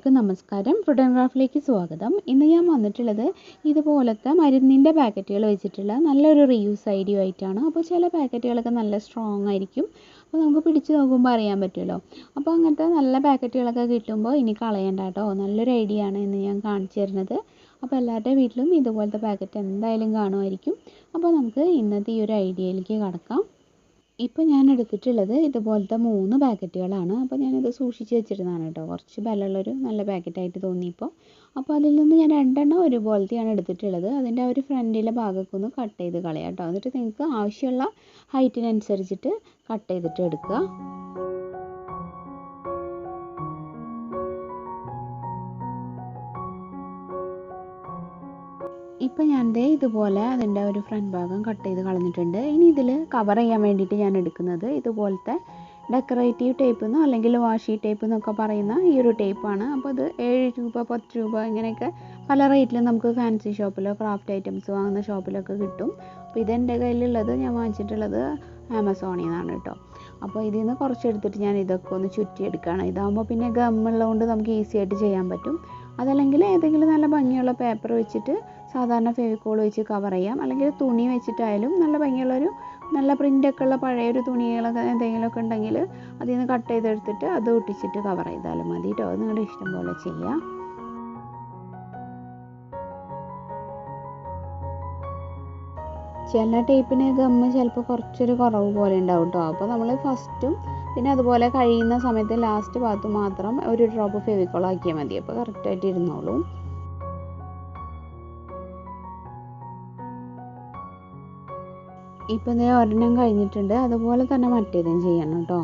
എല്ലാവർക്കും നമസ്കാരം. Food and ക്രാഫ്റ്റിലേക്ക് സ്വാഗതം. ഇന്ന് ഞാൻ വന്നിട്ടുള്ളത് ഇതുപോലത്തെ മരുന്നിൻ്റെ പാക്കറ്റുകൾ വെച്ചിട്ടുള്ള നല്ലൊരു റീയൂസ് ഐഡിയ ആയിട്ടാണ്. അപ്പോൾ ചില പാക്കറ്റുകളൊക്കെ നല്ല സ്ട്രോങ് ആയിരിക്കും, അപ്പോൾ നമുക്ക് പിടിച്ച് നോക്കുമ്പോൾ അറിയാൻ പറ്റുമല്ലോ. അപ്പോൾ അങ്ങനത്തെ നല്ല പാക്കറ്റുകളൊക്കെ കിട്ടുമ്പോൾ ഇനി കളയണ്ട കേട്ടോ. നല്ലൊരു ഐഡിയ ആണ് ഇന്ന് ഞാൻ കാണിച്ചു തരുന്നത്. അപ്പോൾ എല്ലാവരുടെ വീട്ടിലും ഇതുപോലത്തെ പാക്കറ്റ് എന്തായാലും കാണുമായിരിക്കും. അപ്പോൾ നമുക്ക് ഇന്നത്തെ ഈ ഒരു ഐഡിയയിലേക്ക് കടക്കാം. ഇപ്പോൾ ഞാൻ എടുത്തിട്ടുള്ളത് ഇതുപോലത്തെ 3 പാക്കറ്റുകളാണ്. അപ്പോൾ ഞാനിത് സൂക്ഷിച്ച് വെച്ചിരുന്നതാണ് കേട്ടോ. കുറച്ച് ബലമുള്ളൊരു നല്ല പാക്കറ്റായിട്ട് തോന്നിയപ്പോൾ. അപ്പോൾ അതിൽ നിന്ന് ഞാൻ 2 എണ്ണം ഒരുപോലത്തെയാണ് എടുത്തിട്ടുള്ളത്. അതിൻ്റെ ആ ഒരു ഫ്രണ്ടിലെ ഭാഗമൊക്കെ ഒന്ന് കട്ട് ചെയ്ത് കളയാം കേട്ടോ. എന്നിട്ട് നിങ്ങൾക്ക് ആവശ്യമുള്ള ഹൈറ്റിനനുസരിച്ചിട്ട് കട്ട് ചെയ്തിട്ട് എടുക്കുക. ഇപ്പോൾ ഞാൻ ഇതുപോലെ അതിൻ്റെ ഒരു ഫ്രണ്ട് ഭാഗം കട്ട് ചെയ്ത് കളഞ്ഞിട്ടുണ്ട്. ഇനി ഇതിൽ കവർ ചെയ്യാൻ വേണ്ടിയിട്ട് ഞാൻ എടുക്കുന്നത് ഇതുപോലത്തെ ഡെക്കറേറ്റീവ് ടേപ്പ് എന്നോ അല്ലെങ്കിൽ വാഷി ടേപ്പ് എന്നൊക്കെ പറയുന്ന ഈ ഒരു ടേപ്പാണ്. അപ്പോൾ ഇത് 7 രൂപ 10 രൂപ ഇങ്ങനെയൊക്കെ പല റേറ്റിലും നമുക്ക് ഫാൻസി ഷോപ്പിലോ ക്രാഫ്റ്റ് ഐറ്റംസ് വാങ്ങുന്ന ഷോപ്പിലൊക്കെ കിട്ടും. അപ്പോൾ ഇതെൻ്റെ കയ്യിലുള്ളത് ഞാൻ വാങ്ങിച്ചിട്ടുള്ളത് ആമസോണിൽ നിന്നാണ് കേട്ടോ. അപ്പോൾ ഇതിൽ നിന്ന് കുറച്ചെടുത്തിട്ട് ഞാൻ ഇതൊക്കെ ഒന്ന് ചുറ്റിയെടുക്കുകയാണ്. ഇതാകുമ്പോൾ പിന്നെ ഗമ്മുള്ളതുകൊണ്ട് നമുക്ക് ഈസി ആയിട്ട് ചെയ്യാൻ പറ്റും. അതല്ലെങ്കിൽ ഏതെങ്കിലും നല്ല ഭംഗിയുള്ള പേപ്പർ വെച്ചിട്ട് സാധാരണ ഫെവിക്കോൾ വെച്ച് കവർ ചെയ്യാം, അല്ലെങ്കിൽ തുണി വെച്ചിട്ടായാലും നല്ല ഭംഗിയുള്ളൊരു നല്ല പ്രിൻ്റൊക്കെ ഉള്ള പഴയൊരു തുണികളൊക്കെ എന്തെങ്കിലുമൊക്കെ ഉണ്ടെങ്കിൽ അതിൽ നിന്ന് കട്ട് ചെയ്തെടുത്തിട്ട് അത് ഒട്ടിച്ചിട്ട് കവർ ചെയ്താലും മതി കേട്ടോ. അത് നിങ്ങളുടെ ഇഷ്ടം പോലെ ചെയ്യാം. ചില ടേപ്പിന് ഗമ്മ് ചിലപ്പോൾ കുറച്ചൊരു കുറവ് പോലെ ഉണ്ടാവും കേട്ടോ. അപ്പോൾ നമ്മൾ ഫസ്റ്റും പിന്നെ അതുപോലെ കഴിയുന്ന സമയത്ത് ലാസ്റ്റ് ഭാഗത്ത് മാത്രം ഒരു ഡ്രോപ്പ് ഫെവിക്കോൾ ആക്കിയാൽ മതി. അപ്പോൾ കറക്റ്റായിട്ട് ഇരുന്നോളും. ഇപ്പം ഒരെണ്ണം കഴിഞ്ഞിട്ടുണ്ട്, അതുപോലെ തന്നെ മറ്റേതും ചെയ്യണം കേട്ടോ.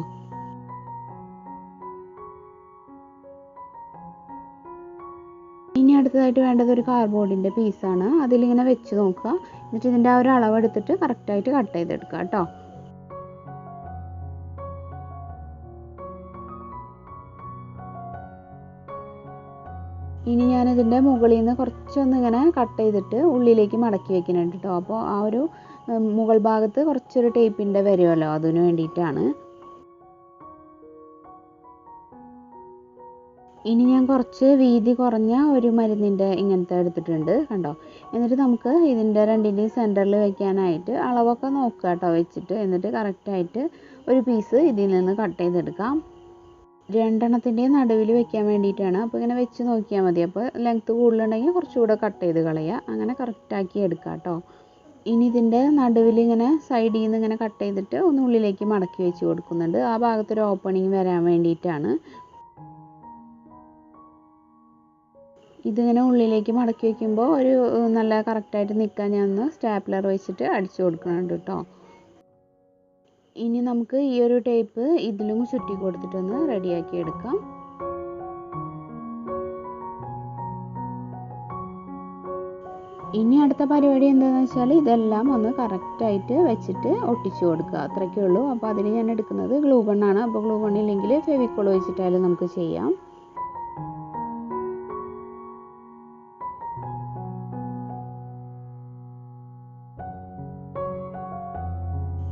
ഇനി അടുത്തതായിട്ട് വേണ്ടത് ഒരു കാർഡ്ബോർഡിൻ്റെ പീസാണ്. അതിലിങ്ങനെ വെച്ച് നോക്കുക, എന്നിട്ട് ഇതിൻ്റെ ആ ഒരു അളവെടുത്തിട്ട് കറക്റ്റായിട്ട് കട്ട് ചെയ്തെടുക്കുക കേട്ടോ. ഇനി ഞാനിതിൻ്റെ മുകളിൽ നിന്ന് കുറച്ചൊന്നിങ്ങനെ കട്ട് ചെയ്തിട്ട് ഉള്ളിലേക്ക് മടക്കി വെക്കുന്നുണ്ട് കേട്ടോ. അപ്പോൾ ആ ഒരു മുകൾ ഭാഗത്ത് കുറച്ചൊരു ടേപ്പിൻ്റെ വരുമല്ലോ, അതിന് വേണ്ടിയിട്ടാണ്. ഇനി ഞാൻ കുറച്ച് വീതി കുറഞ്ഞ ഒരു മരുന്നിൻ്റെ ഇങ്ങനത്തെ എടുത്തിട്ടുണ്ട് കണ്ടോ. എന്നിട്ട് നമുക്ക് ഇതിൻ്റെ രണ്ടിൻ്റെയും സെൻറ്ററിൽ വെക്കാനായിട്ട് അളവൊക്കെ നോക്കുക കേട്ടോ വെച്ചിട്ട്. എന്നിട്ട് കറക്റ്റായിട്ട് ഒരു പീസ് ഇതിൽ നിന്ന് കട്ട് ചെയ്തെടുക്കാം. 2 എണ്ണത്തിൻ്റെയും നടുവിൽ വെക്കാൻ വേണ്ടിയിട്ടാണ്. അപ്പോൾ ഇങ്ങനെ വെച്ച് നോക്കിയാൽ മതി. അപ്പോൾ ലെങ്ത്ത് കൂടുതലുണ്ടെങ്കിൽ കുറച്ചുകൂടെ കട്ട് ചെയ്ത് കളയുക. അങ്ങനെ കറക്റ്റാക്കി എടുക്കുക കേട്ടോ. ഇനി ഇതിൻ്റെ നടുവിൽ ഇങ്ങനെ സൈഡിൽ നിന്ന് ഇങ്ങനെ കട്ട് ചെയ്തിട്ട് ഒന്ന് ഉള്ളിലേക്ക് മടക്കി വെച്ച് കൊടുക്കുന്നുണ്ട്. ആ ഭാഗത്തൊരു ഓപ്പണിങ് വരാൻ വേണ്ടിയിട്ടാണ്. ഇതിങ്ങനെ ഉള്ളിലേക്ക് മടക്കി വയ്ക്കുമ്പോൾ ഒരു നല്ല കറക്റ്റായിട്ട് നിൽക്കാൻ ഞാൻ ഒന്ന് സ്റ്റാപ്ലർ വെച്ചിട്ട് അടിച്ചു കൊടുക്കുന്നുണ്ട് കേട്ടോ. ഇനി നമുക്ക് ഈ ഒരു ടേപ്പ് ഇതിലും ചുറ്റി കൊടുത്തിട്ടൊന്ന് റെഡിയാക്കി എടുക്കാം. ഇനി അടുത്ത പരിപാടി എന്താണെന്ന് വെച്ചാൽ ഇതെല്ലാം ഒന്ന് കറക്റ്റായിട്ട് വെച്ചിട്ട് ഒട്ടിച്ചു കൊടുക്കുക, അത്രയ്ക്കേ ഉള്ളൂ. അപ്പോൾ അതിന് ഞാൻ എടുക്കുന്നത് ഗ്ലൂ ഗണ്ണാണ്. അപ്പോൾ ഗ്ലൂ ഗൺ ഇല്ലെങ്കിൽ ഫെവിക്കോൾ വെച്ചിട്ടായാലും നമുക്ക് ചെയ്യാം.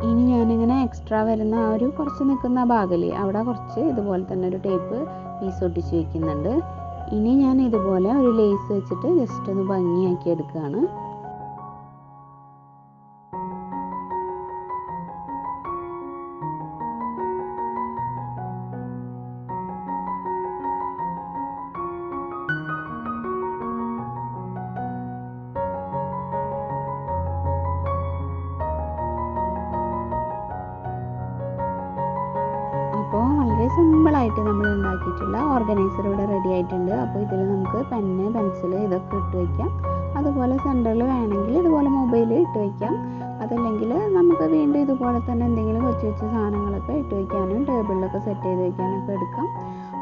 ഇനി ഞാനിങ്ങനെ എക്സ്ട്രാ വരുന്ന ആ ഒരു കുറച്ച് നിൽക്കുന്ന ഭാഗമില്ലേ, അവിടെ കുറച്ച് ഇതുപോലെ തന്നെ ഒരു ടേപ്പ് പീസ് ഒട്ടിച്ച് വയ്ക്കുന്നുണ്ട്. ഇനി ഞാൻ ഇതുപോലെ ഒരു ലേസ് വെച്ചിട്ട് ജസ്റ്റ് ഒന്ന് ഭംഗിയാക്കി എടുക്കുകയാണ്. അപ്പോൾ വളരെ സിമ്പിളായിട്ട് നമ്മൾ ഉണ്ടാക്കിയിട്ടുള്ള ഓർഗനൈസർ ഇവിടെ റെഡി ആയിട്ടുണ്ട്. അപ്പോൾ ഇതിൽ നമുക്ക് പെന്ന് പെൻസിൽ ഇതൊക്കെ ഇട്ട് വയ്ക്കാം. അതുപോലെ സെൻറ്ററിൽ വേണമെങ്കിൽ ഇതുപോലെ മൊബൈൽ ഇട്ട് വയ്ക്കാം. അതല്ലെങ്കിൽ നമുക്ക് വീണ്ടും ഇതുപോലെ തന്നെ എന്തെങ്കിലും കൊച്ചു കൊച്ചു സാധനങ്ങളൊക്കെ ഇട്ട് വയ്ക്കാനും ടേബിളിലൊക്കെ സെറ്റ് ചെയ്ത് വയ്ക്കാനൊക്കെ എടുക്കാം.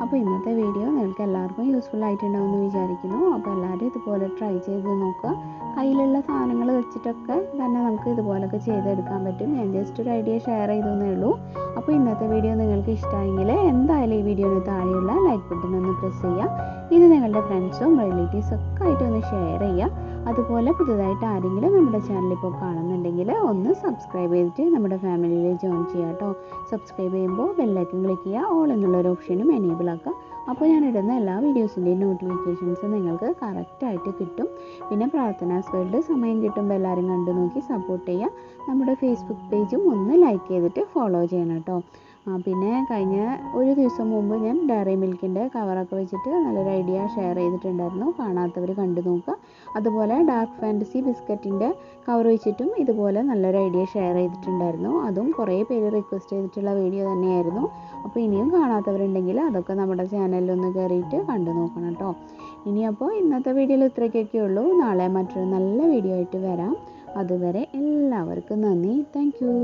അപ്പോൾ ഇന്നത്തെ വീഡിയോ നിങ്ങൾക്ക് എല്ലാവർക്കും യൂസ്ഫുൾ ആയിട്ടുണ്ടാവുമെന്ന് വിചാരിക്കുന്നു. അപ്പോൾ എല്ലാവരും ഇതുപോലെ ട്രൈ ചെയ്ത് നോക്കുക. കയ്യിലുള്ള സാധനങ്ങൾ വെച്ചിട്ടൊക്കെ തന്നെ നമുക്ക് ഇതുപോലൊക്കെ ചെയ്തെടുക്കാൻ പറ്റും. ഞാൻ ജസ്റ്റ് ഒരു ഐഡിയ ഷെയർ ചെയ്തേ ഉള്ളൂ. അപ്പോൾ ഇന്നത്തെ വീഡിയോ നിങ്ങൾക്ക് ഇഷ്ടമായെങ്കിൽ എന്തായാലും ഈ വീഡിയോന് താഴെയുള്ള ലൈക്ക് ബട്ടൺ ഒന്ന് പ്രസ് ചെയ്യുക. ഇത് നിങ്ങളുടെ ഫ്രണ്ട്സും റിലേറ്റീവ്സും ഒക്കെ ആയിട്ടൊന്ന് ഷെയർ ചെയ്യുക. അതുപോലെ പുതുതായിട്ട് ആരെങ്കിലും നമ്മുടെ ചാനൽ ഇപ്പോൾ കാണുന്നുണ്ടെങ്കിൽ ഒന്ന് സബ്സ്ക്രൈബ് ചെയ്തിട്ട് നമ്മുടെ ഫാമിലിയിൽ ജോയിൻ ചെയ്യുക കേട്ടോ. സബ്സ്ക്രൈബ് ചെയ്യുമ്പോൾ ബെല്ലൈക്കൺ ക്ലിക്ക് ചെയ്യുക, ഓൾ എന്നുള്ളൊരു ഓപ്ഷനും എനേബിൾ ആക്കുക. അപ്പോൾ ഞാനിടുന്ന എല്ലാ വീഡിയോസിൻ്റെയും നോട്ടിഫിക്കേഷൻസ് നിങ്ങൾക്ക് കറക്റ്റായിട്ട് കിട്ടും. പിന്നെ പ്രാർത്ഥനാസ് വേൾഡ് സമയം കിട്ടുമ്പോൾ എല്ലാവരും കണ്ടു നോക്കി സപ്പോർട്ട് ചെയ്യുക. നമ്മുടെ ഫേസ്ബുക്ക് പേജും ഒന്ന് ലൈക്ക് ചെയ്തിട്ട് ഫോളോ ചെയ്യണം കേട്ടോ. പിന്നെ കഴിഞ്ഞ ഒരു ദിവസം മുമ്പ് ഞാൻ ഡയറി മിൽക്കിൻ്റെ കവറൊക്കെ വെച്ചിട്ട് നല്ലൊരു ഐഡിയ ഷെയർ ചെയ്തിട്ടുണ്ടായിരുന്നു. കാണാത്തവർ കണ്ടു നോക്കുക. അതുപോലെ ഡാർക്ക് ഫാൻറ്റസി ബിസ്ക്കറ്റിൻ്റെ കവർ വെച്ചിട്ടും ഇതുപോലെ നല്ലൊരു ഐഡിയ ഷെയർ ചെയ്തിട്ടുണ്ടായിരുന്നു. അതും കുറേ പേര് റിക്വസ്റ്റ് ചെയ്തിട്ടുള്ള വീഡിയോ തന്നെയായിരുന്നു. അപ്പോൾ ഇനിയും കാണാത്തവരുണ്ടെങ്കിൽ അതൊക്കെ നമ്മുടെ ചാനലിലൊന്ന് കയറിയിട്ട് കണ്ടു നോക്കണം കേട്ടോ. ഇനിയപ്പോൾ ഇന്നത്തെ വീഡിയോയിൽ ഇത്രയ്ക്കൊക്കെ ഉള്ളൂ. നാളെ മറ്റൊരു നല്ല വീഡിയോ ആയിട്ട് വരാം. അതുവരെ എല്ലാവർക്കും നന്ദി. Thank you.